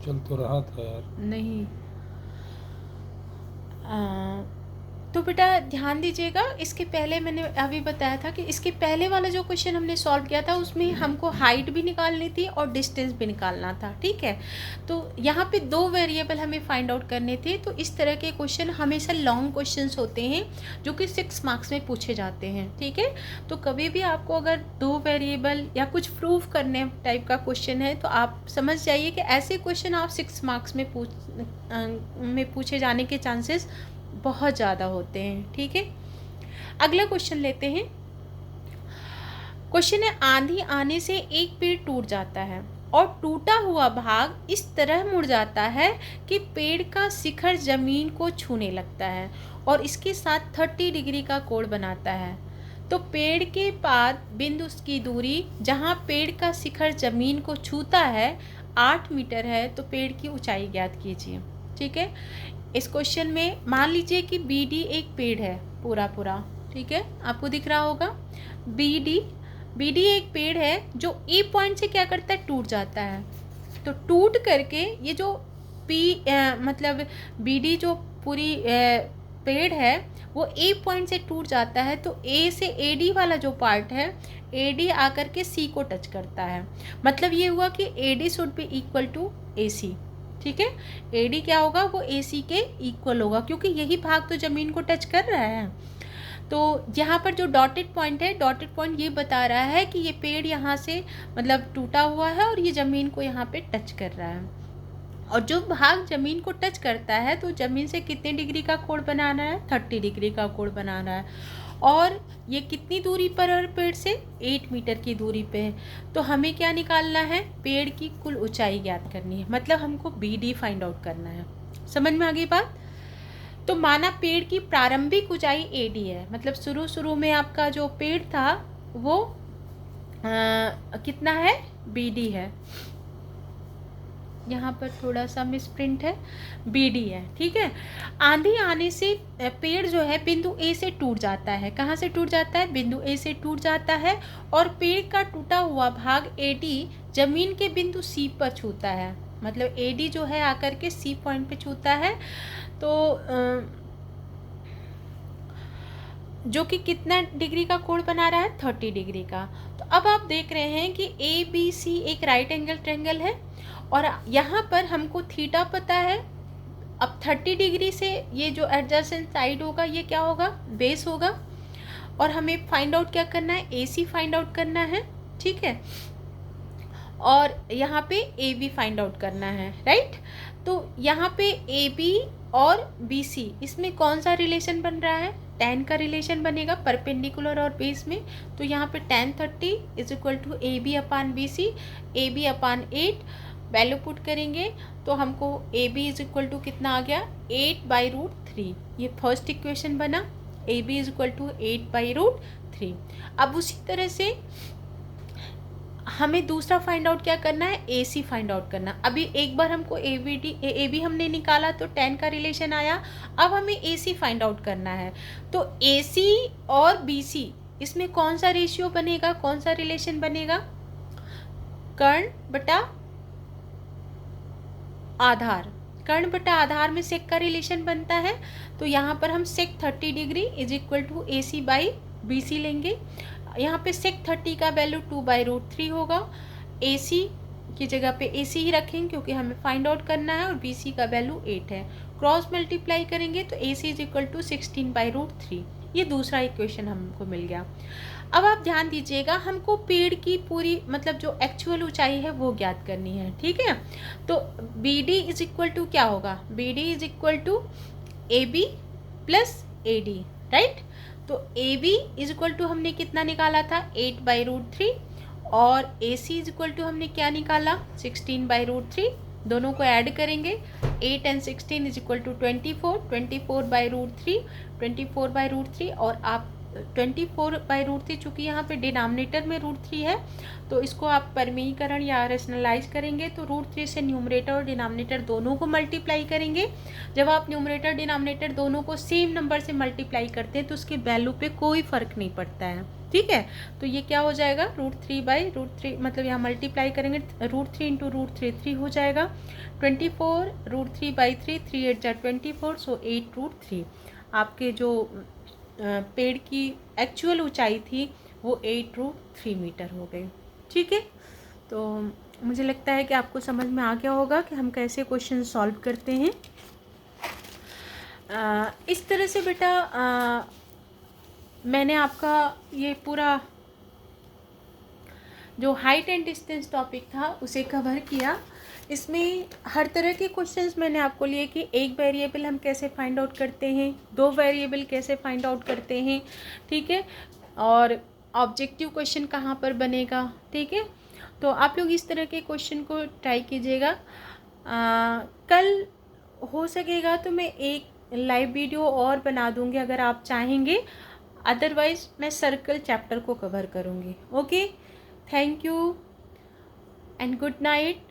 चल तो रहा था यार। नहीं। तो बेटा ध्यान दीजिएगा, इसके पहले मैंने अभी बताया था कि इसके पहले वाला जो क्वेश्चन हमने सॉल्व किया था उसमें हमको हाइट भी निकालनी थी और डिस्टेंस भी निकालना था, ठीक है। तो यहाँ पे 2 वेरिएबल हमें फाइंड आउट करने थे। तो इस तरह के क्वेश्चन हमेशा लॉन्ग क्वेश्चंस होते हैं जो कि 6 मार्क्स में पूछे जाते हैं, ठीक है। तो कभी भी आपको अगर 2 वेरिएबल या कुछ प्रूफ करने टाइप का क्वेश्चन है तो आप समझ जाइए कि ऐसे क्वेश्चन आप 6 मार्क्स में पूछे जाने के चांसेस बहुत ज़्यादा होते हैं, ठीक है। अगला क्वेश्चन लेते हैं। क्वेश्चन है, आंधी आने से एक पेड़ टूट जाता है और टूटा हुआ भाग इस तरह मुड़ जाता है कि पेड़ का शिखर जमीन को छूने लगता है और इसके साथ 30 डिग्री का कोण बनाता है। तो पेड़ के पास बिंदु की दूरी जहाँ पेड़ का शिखर जमीन को छूता है 8 मीटर है। तो पेड़ की ऊंचाई ज्ञात कीजिए, ठीक है। इस क्वेश्चन में मान लीजिए कि BD एक पेड़ है पूरा, ठीक है, आपको दिख रहा होगा। BD एक पेड़ है जो A पॉइंट से क्या करता है, टूट जाता है। तो टूट करके ये जो मतलब BD जो पूरी पेड़ है वो A पॉइंट से टूट जाता है। तो A से AD वाला जो पार्ट है, AD आकर के C को टच करता है। मतलब ये हुआ कि AD should be equal to AC, ठीक है। AD क्या होगा, वो AC के इक्वल होगा क्योंकि यही भाग तो ज़मीन को टच कर रहा है। तो यहाँ पर जो डॉटेड पॉइंट है, डॉटेड पॉइंट ये बता रहा है कि ये पेड़ यहाँ से मतलब टूटा हुआ है और ये ज़मीन को यहाँ पे टच कर रहा है। और जो भाग ज़मीन को टच करता है तो ज़मीन से कितने डिग्री का कोण बनाना है, 30 डिग्री का कोण बनाना है। और ये कितनी दूरी पर है पेड़ से, 8 मीटर की दूरी पे है। तो हमें क्या निकालना है, पेड़ की कुल ऊंचाई ज्ञात करनी है। मतलब हमको BD फाइंड आउट करना है। समझ में आ गई बात। तो माना पेड़ की प्रारंभिक ऊंचाई AD है, मतलब शुरू में आपका जो पेड़ था वो कितना है, BD है। यहाँ पर थोड़ा सा मिसप्रिंट है, BD है, ठीक है। आंधी आने से पेड़ जो है बिंदु A से टूट जाता है। कहाँ से टूट जाता है, बिंदु A से टूट जाता है और पेड़ का टूटा हुआ भाग AD जमीन के बिंदु C पर छूता है। मतलब AD जो है आकर के C पॉइंट पे छूता है। तो जो कि कितना डिग्री का कोण बना रहा है, 30 डिग्री का। तो अब आप देख रहे हैं कि ABC एक राइट एंगल ट्रायंगल है और यहाँ पर हमको थीटा पता है। अब 30 डिग्री से ये जो एडजेसेंट साइड होगा ये क्या होगा, बेस होगा। और हमें फाइंड आउट क्या करना है, AC फाइंड आउट करना है, ठीक है। और यहाँ पे AB फाइंड आउट करना है, राइट। तो यहाँ पे AB और BC इसमें कौन सा रिलेशन बन रहा है, tan का रिलेशन बनेगा परपेंडिकुलर और बेस में। तो यहाँ पे tan 30 is equal to AB upon BC, AB upon 8 value put करेंगे तो हमको AB इज इक्वल टू कितना आ गया, 8/√3। ये फर्स्ट इक्वेशन बना, AB इज इक्वल टू 8/√3। अब उसी तरह से हमें दूसरा फाइंड आउट क्या करना है, AC फाइंड आउट करना। अभी एक बार हमको AB हमने निकाला तो tan का रिलेशन आया। अब हमें AC फाइंड आउट करना है। तो AC और BC इसमें कौन सा रेशियो बनेगा, कौन सा रिलेशन बनेगा, कर्ण बटा आधार। कर्ण बटा आधार में सेक का रिलेशन बनता है। तो यहाँ पर हम sec 30 degree is equal to AC/BC लेंगे। यहाँ पे सेक 30 का वैल्यू 2/√3 होगा। AC की जगह पे AC ही रखेंगे क्योंकि हमें फाइंड आउट करना है और BC का वैल्यू 8 है। क्रॉस मल्टीप्लाई करेंगे तो AC इज इक्वल टू 16/√3। ये दूसरा इक्वेशन हमको मिल गया। अब आप ध्यान दीजिएगा, हमको पेड़ की पूरी मतलब जो एक्चुअल ऊंचाई है वो ज्ञात करनी है, ठीक है। तो BD इज इक्वल टू क्या होगा, BD is equal to AB plus AD, right. तो AB इज इक्वल टू हमने कितना निकाला था, 8/√3 और AC इज इक्वल टू हमने क्या निकाला, 16/√3। दोनों को ऐड करेंगे, 8 and 16 इज इक्वल टू 24/√3, 24/√3। और आप 24/√3 चूँकि यहाँ पे डिनोमिनेटर में √3 है तो इसको आप परिमेयीकरण या रेशनलाइज करेंगे तो √3 से न्यूमरेटर और डिनोमिनेटर दोनों को मल्टीप्लाई करेंगे। जब आप न्यूमरेटर डिनोमिनेटर दोनों को सेम नंबर से मल्टीप्लाई करते हैं तो उसके वैल्यू पे कोई फ़र्क नहीं पड़ता है, ठीक है। तो ये क्या हो जाएगा, √3/√3, मतलब यहाँ मल्टीप्लाई करेंगे √3 इंटू √3 3 हो जाएगा। 24 √3/3, 3 8 जा 24, सो 8√3। आपके जो पेड़ की एक्चुअल ऊंचाई थी वो 8√3 मीटर हो गई। ठीक है, तो मुझे लगता है कि आपको समझ में आ गया होगा कि हम कैसे क्वेश्चन सॉल्व करते हैं। इस तरह से बेटा मैंने आपका ये पूरा जो हाइट एंड डिस्टेंस टॉपिक था उसे कवर किया। इसमें हर तरह के क्वेश्चंस मैंने आपको लिए कि एक वेरिएबल हम कैसे फाइंड आउट करते हैं, दो वेरिएबल कैसे फाइंड आउट करते हैं, ठीक है, और ऑब्जेक्टिव क्वेश्चन कहाँ पर बनेगा। ठीक है, तो आप लोग इस तरह के क्वेश्चन को ट्राई कीजिएगा। कल हो सकेगा तो मैं एक लाइव वीडियो और बना दूँगी अगर आप चाहेंगे, अदरवाइज़ मैं सर्कल चैप्टर को कवर करूँगी। Okay, thank you and good night.